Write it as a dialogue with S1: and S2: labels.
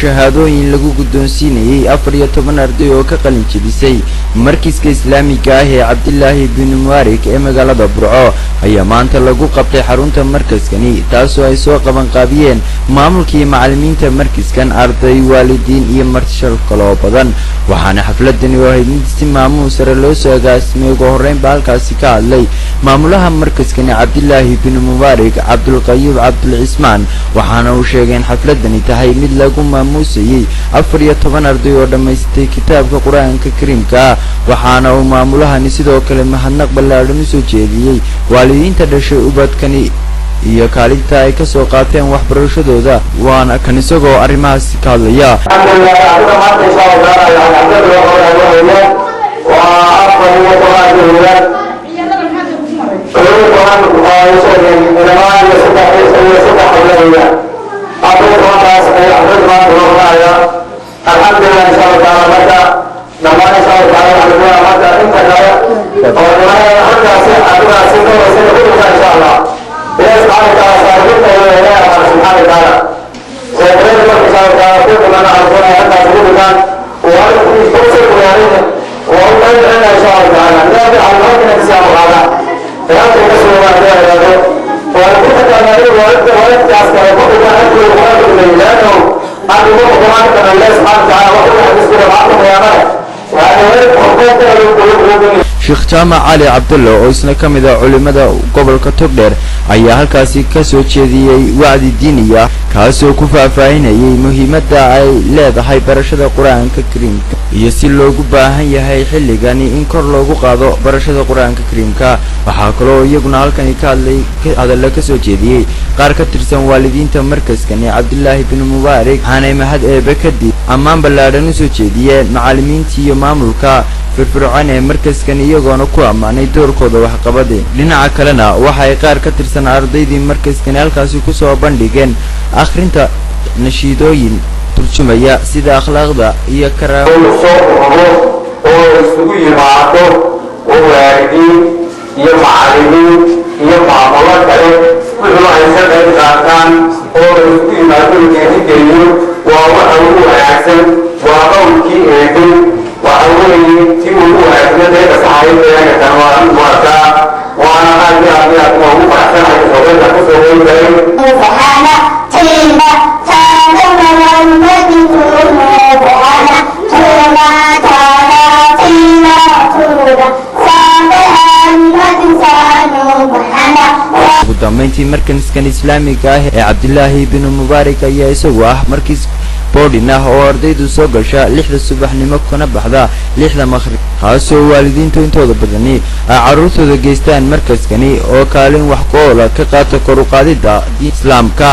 S1: shahaadooyin lagu guddoonsiinayay 14 arday oo ka qalin jebisay markiiska islaamiga ah ee Cabdillaahi bin Mubarak ee magaalada Burco ayaa maanta lagu qabtay xarunta markaskani taasoo ay soo qaban qaabiyeen maamulkii macallimiinta markiskan arday waalidiin iyo martishal kale badan waxaana xafladani oo ahayd mid si maamuus sare loo soo agaasimay ugu horeyn halkaasi ka hadlay maamulaha markaskani Cabdillaahi bin Mubarak Abdul Qayyub Abdul Ismaan waxaana uu sheegay in xafladani tahay mid lagu maamuusayay 14 arday oo dhameystay kitaabka Quraanka Kariimka waxaana uu maamulahani sidoo kale mahadnaq ballaaran u soo jeediyay waalidiinta dhashay ubadkani iyo kaalinta ay ka soo qaateen waxbarashadooda waana kan isagoo arrimahaas ka hadlaya Sheikh Jaamac Ali Abdullah oo isna kamida culimada gobolka Togdheer ayaa halkaasi ka soo jeediyay wacdi diiniya kaasoo ku faahfaahinayay muhiimadda ay leedahay barashada Quraanka Kariimka iyo si loogu baahan yahay xilligani in kor loogu qaado barashada Quraanka Kariimka waxa kale oo iyaguna halkan ka hadlay ka soo jeediyay qaar ka tirsan waalidiinta markaskani Cabdillaahi bin Mubarak aanay mahad eeba kadib ammaan ballaaran u soo jeediyeen macallimiinta iyo maamulka firfircoon ee markaskani iyagoona ku amaanay doorkooda waxqabadeen dhinaca kalena waxa ay qaar ka tirsan ardaydii markaskani halkaasi ku soo bandhigeen akhrinta nashiidooyin turjumaya sida akhlaaqda iyo karaamada oo isugu yimaado waalidiin iyo macallimiin iyo maamulka kale wuxuu ay ka qayb qaataan oo isugu yimaado geedgeeyo waa waxa ugu wanaagsan waa qowlkii eedin وأولي تقولوا أجمد هذا صحيح لأنك تنوان مواسا وأنا أجل أبيات وهو فأحسن حيث صغيرة كسوه إليه فحانا تيما تانا ومدكوه فحانا تيما تانا تيما تودا سامحا مدسانو فحانا ودامينتي مركزكن إسلاميكا Cabdillaahi bin Mubarak ayaa isagu ah markiis boodina oo ardaydu soo gasha 6 subaxnimo kuna baxda 6 maghrib haasoo waalidiintu intooda badani ay caruurtooda geystaan markaskani oo kaalin wax ku ool ka qaata kor u qaadida islaamka